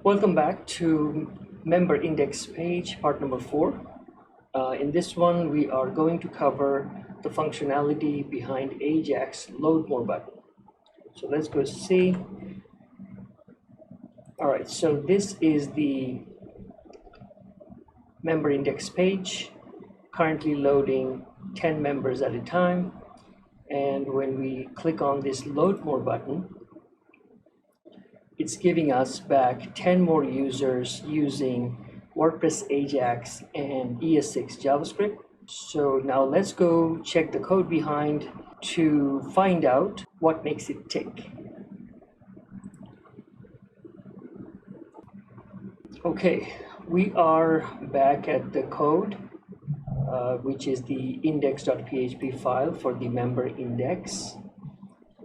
Welcome back to member index page part number 4. In this one we are going to cover the functionality behind Ajax Load More Button. So let's go see. Alright, so this is the member index page, currently loading 10 members at a time, and when we click on this Load More button, it's giving us back 10 more users using WordPress Ajax and ES6 JavaScript. So now let's go check the code behind to find out what makes it tick. Okay, we are back at the code, which is the index.php file for the member index,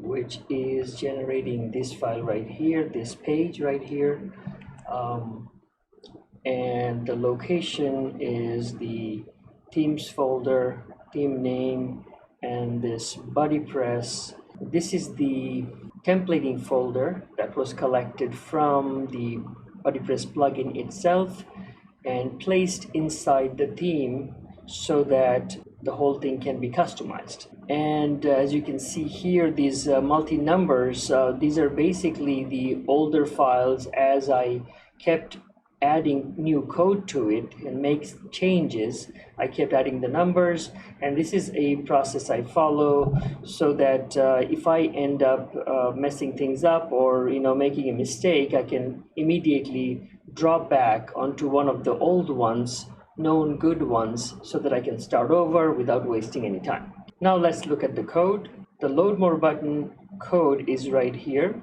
which is generating this file right here, this page right here, and the location is the themes folder, theme name, and this BuddyPress. This is the templating folder that was collected from the BuddyPress plugin itself and placed inside the theme so that the whole thing can be customized. And as you can see here, these multi-numbers, these are basically the older files. As I kept adding new code to it and make changes, I kept adding the numbers, and this is a process I follow so that if I end up messing things up or making a mistake, I can immediately drop back onto one of the old ones, known good ones, so that I can start over without wasting any time. Now let's look at the code. The Load More button code is right here.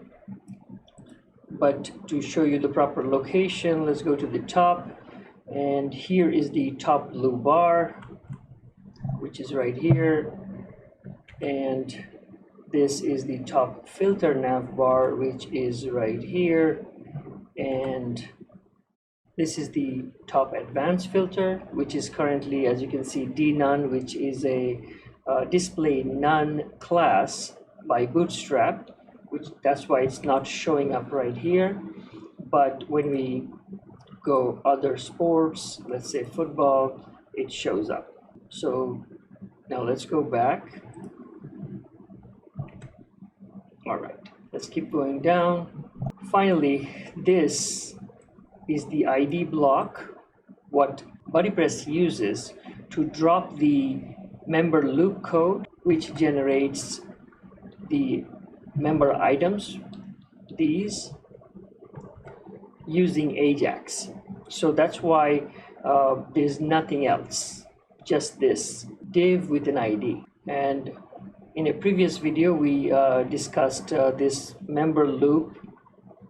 But to show you the proper location, let's go to the top, and here is the top blue bar, which is right here, and this is the top filter nav bar, which is right here, and this is the top advanced filter, which is currently, as you can see, dnone, which is a display none class by Bootstrap, that's why it's not showing up right here. But when we go other sports, let's say football, it shows up. So now let's go back. All right, let's keep going down. Finally, this is the ID block, what BuddyPress uses to drop the member loop code, which generates the member items, these, using Ajax. So that's why there's nothing else, just this div with an ID. And in a previous video we discussed this member loop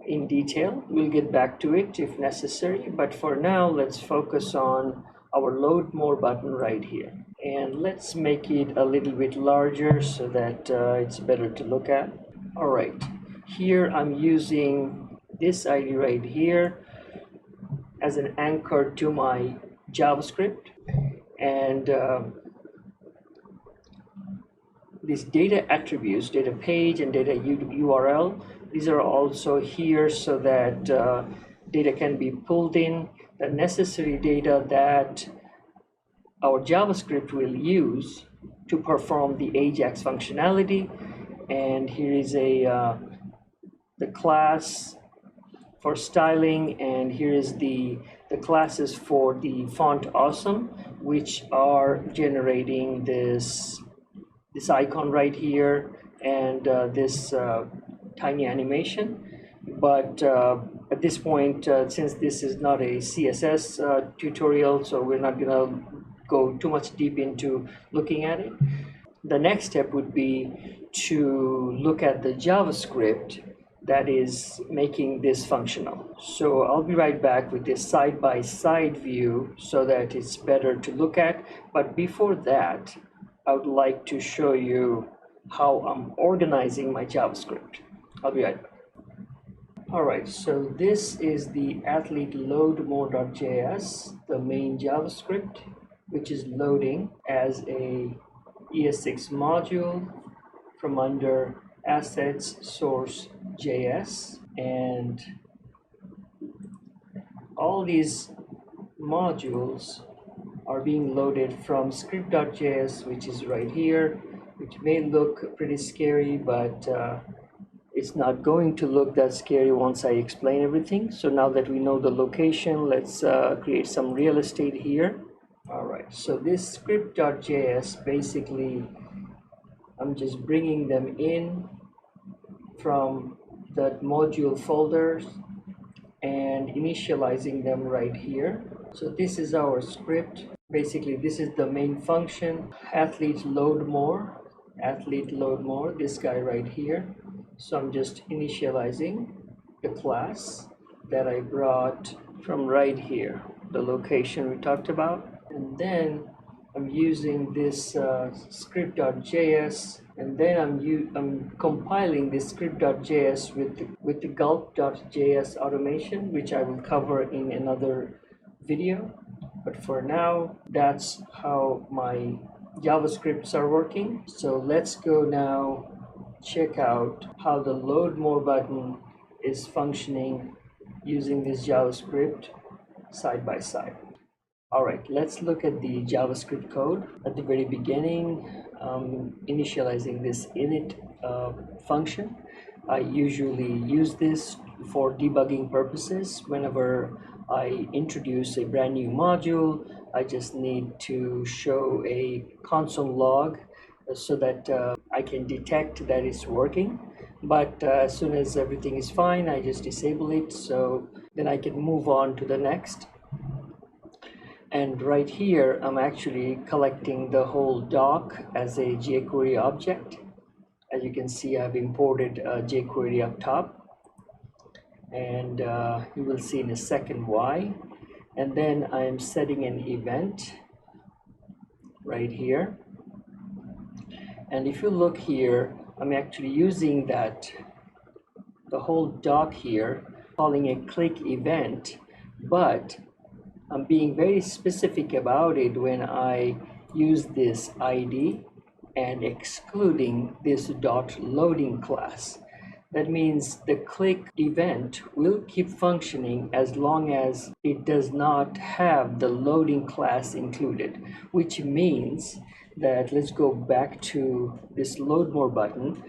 in detail. We'll get back to it if necessary, but for now let's focus on our Load More button right here, and let's make it a little bit larger so that it's better to look at. All right, here I'm using this ID right here as an anchor to my JavaScript, and these data attributes, data page and data URL, these are also here so that data can be pulled in, the necessary data that our JavaScript will use to perform the Ajax functionality. And here is the class for styling, and here is the classes for the font awesome, which are generating this icon right here and this tiny animation. But at this point, since this is not a CSS tutorial, so we're not gonna go too much deep into looking at it. The next step would be to look at the JavaScript that is making this functional. So I'll be right back with this side-by-side view so that it's better to look at. But before that, I would like to show you how I'm organizing my JavaScript. I'll be right back. All right, so this is the athlete load more.js, the main JavaScript, which is loading as a ES6 module from under assets source JS, and all these modules are being loaded from script.js, which is right here, which may look pretty scary, but it's not going to look that scary once I explain everything. So now that we know the location, let's create some real estate here. All right, so this script.js, basically I'm just bringing them in from that module folders and initializing them right here. So this is our script. Basically, this is the main function, athlete load more, this guy right here. So I'm just initializing the class that I brought from right here, the location we talked about. And then I'm using this script.js, and then I'm compiling this script.js with the gulp.js automation, which I will cover in another video. But for now, that's how my JavaScripts are working. So let's go now check out how the load more button is functioning using this JavaScript side by side. All right, let's look at the JavaScript code. At the very beginning, initializing this init function. I usually use this for debugging purposes. Whenever I introduce a brand new module, I just need to show a console log so that I can detect that it's working. But as soon as everything is fine, I just disable it, so then I can move on to the next. And right here, I'm actually collecting the whole doc as a jQuery object. As you can see, I've imported jQuery up top, and you will see in a second why. And then I am setting an event right here. And if you look here, I'm actually using the whole doc here, calling a click event, but I'm being very specific about it when I use this ID and excluding this dot loading class. That means the click event will keep functioning as long as it does not have the loading class included, which means that, let's go back to this load more button.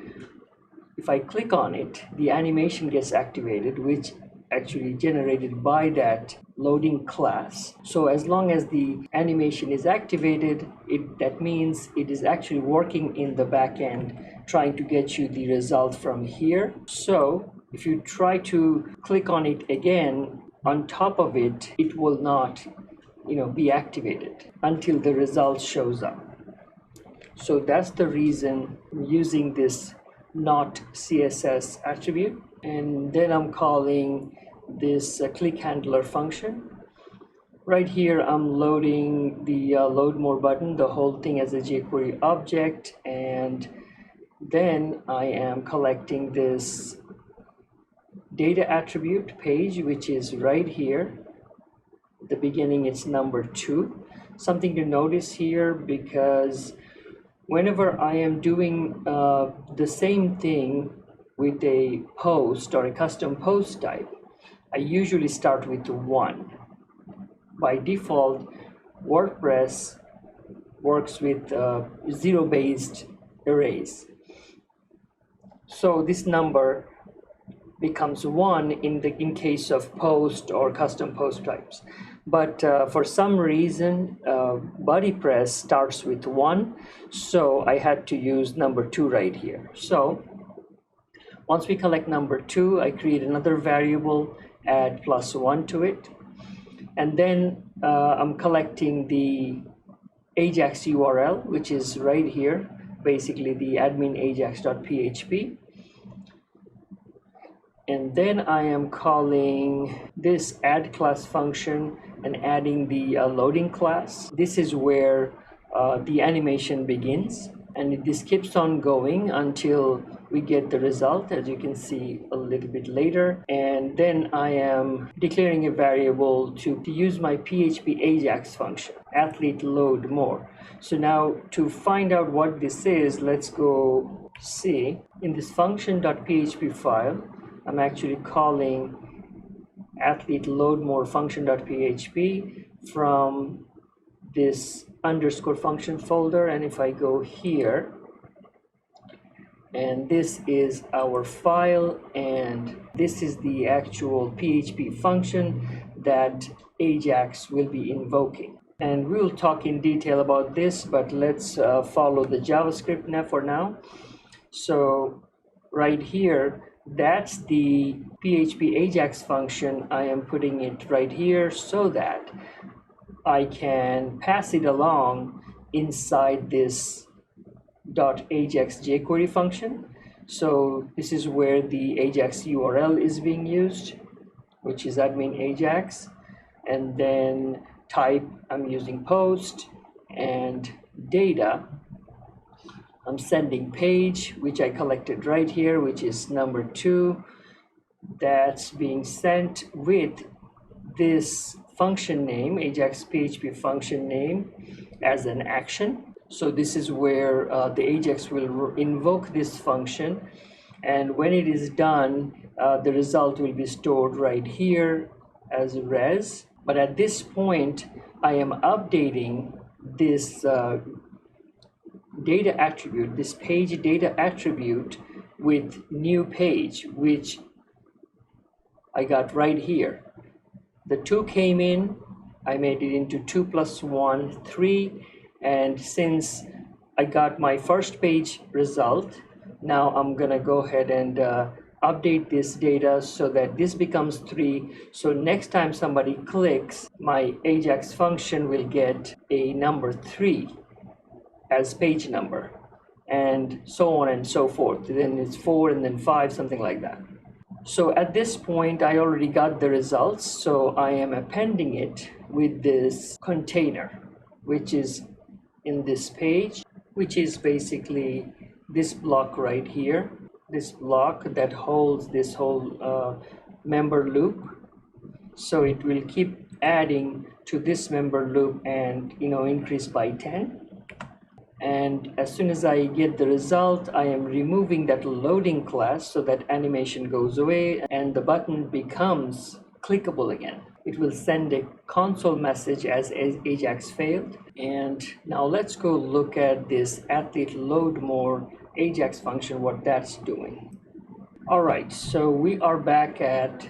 If I click on it, the animation gets activated, which actually generated by that loading class. So as long as the animation is activated, that means it is actually working in the backend, trying to get you the result from here. So if you try to click on it again, on top of it, it will not, be activated until the result shows up. So that's the reason I'm using this not CSS attribute. And then I'm calling this click handler function. Right here, I'm loading the load more button, the whole thing as a jQuery object, and then I am collecting this data attribute page, which is right here. At the beginning, it's number 2. Something to notice here, because whenever I am doing the same thing with a post or a custom post type, I usually start with 1. By default, WordPress works with zero-based arrays. So this number becomes 1 in case of post or custom post types. But for some reason, BuddyPress starts with 1, so I had to use number 2 right here. So once we collect number 2, I create another variable, add +1 to it, and then I'm collecting the Ajax URL, which is right here, basically the admin ajax.php. And then I am calling this add class function and adding the loading class. This is where the animation begins, and this keeps on going until we get the result, as you can see a little bit later. And then I am declaring a variable to use my Php Ajax function, athlete load more. So now to find out what this is, let's go see. In this function.php file, I'm actually calling athlete load more function.php from this underscore function folder, and if I go here, and this is our file, and this is the actual PHP function that Ajax will be invoking. And we'll talk in detail about this, but let's follow the JavaScript now for now. So right here, that's the PHP Ajax function. I am putting it right here so that I can pass it along inside this .ajax jQuery function. So this is where the Ajax URL is being used, which is admin Ajax, and then type I'm using post, and data I'm sending page, which I collected right here, which is number 2. That's being sent with this function name, Ajax PHP function name, as an action. So this is where the Ajax will invoke this function, and when it is done, the result will be stored right here as res. But at this point, I am updating this data attribute, this page data attribute, with new page, which I got right here. The 2 came in, I made it into 2 plus 1, 3. And since I got my first page result, now I'm gonna go ahead and update this data so that this becomes 3. So next time somebody clicks, my Ajax function will get a number 3 as page number, and so on and so forth. Then it's 4 and then 5, something like that. So at this point, I already got the results, so I am appending it with this container, which is in this page, which is basically this block right here, this block that holds this whole member loop. So it will keep adding to this member loop and increase by 10. And as soon as I get the result, I am removing that loading class so that animation goes away and the button becomes clickable again. It will send a console message as Ajax failed. And now let's go look at this athlete load more Ajax function, what that's doing. All right, so we are back at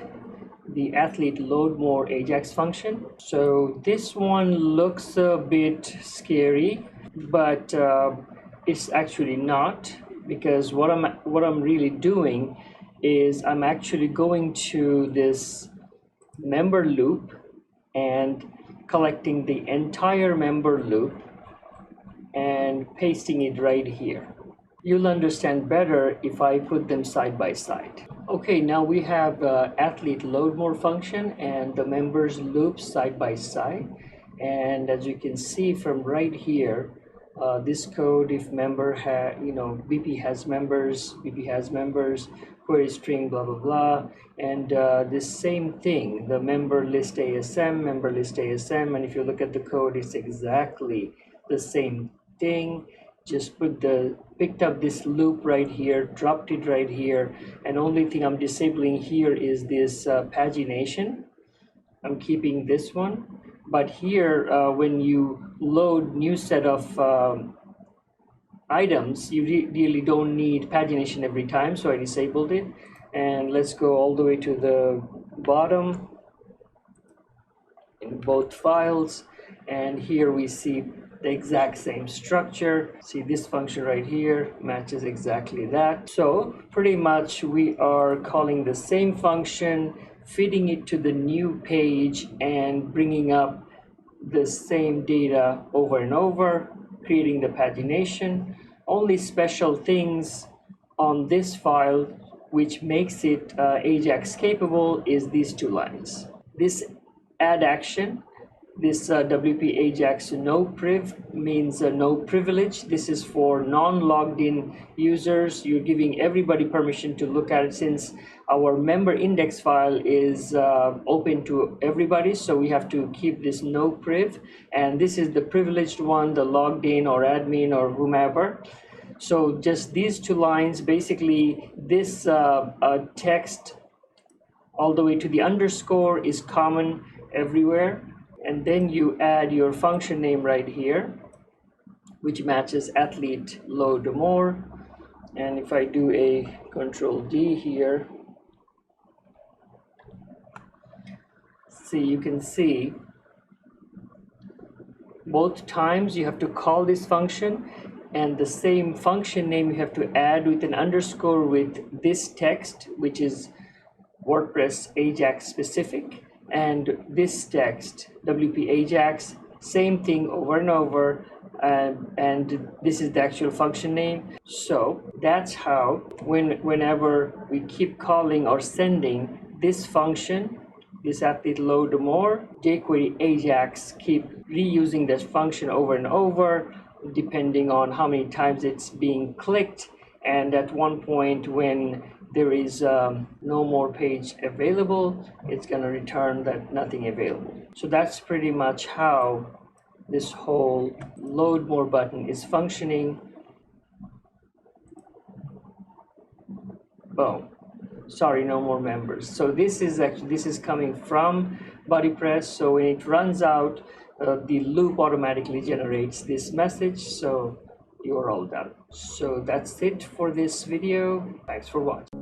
the athlete load more Ajax function. So this one looks a bit scary, but it's actually not, because what I'm really doing is I'm actually going to this member loop and collecting the entire member loop and pasting it right here. You'll understand better if I put them side by side. Okay, now we have athlete load more function and the members loop side by side, and as you can see from right here, this code, if member BP has members, query string, blah blah blah, and this same thing, the member list ASM, and if you look at the code, it's exactly the same thing. Just picked up this loop right here, dropped it right here, and only thing I'm disabling here is this pagination. I'm keeping this one, but here when you load new set of items, you really don't need pagination every time, so I disabled it. And let's go all the way to the bottom in both files, and here we see the exact same structure. See, this function right here matches exactly that. So pretty much we are calling the same function, feeding it to the new page and bringing up the same data over and over, creating the pagination. Only special things on this file which makes it Ajax capable is these 2 lines. This add action, this WP Ajax no priv means no privilege. This is for non-logged in users. You're giving everybody permission to look at it, since our member index file is open to everybody, so we have to keep this no priv, and this is the privileged one, the logged in or admin or whomever. So just these 2 lines, basically this text all the way to the underscore is common everywhere. And then you add your function name right here, which matches athlete load more. And if I do a Control D here, you can see both times you have to call this function, and the same function name you have to add with an underscore with this text, which is WordPress Ajax specific, and this text WP Ajax, same thing over and over, and this is the actual function name. So that's how whenever we keep calling or sending this function, this athlete load more, jQuery Ajax keep reusing this function over and over depending on how many times it's being clicked, and at one point when there is no more page available, it's going to return that nothing available. So that's pretty much how this whole load more button is functioning. Boom. Sorry, no more members. So this is coming from BuddyPress. So when it runs out, the loop automatically generates this message. So you're all done. So that's it for this video. Thanks for watching.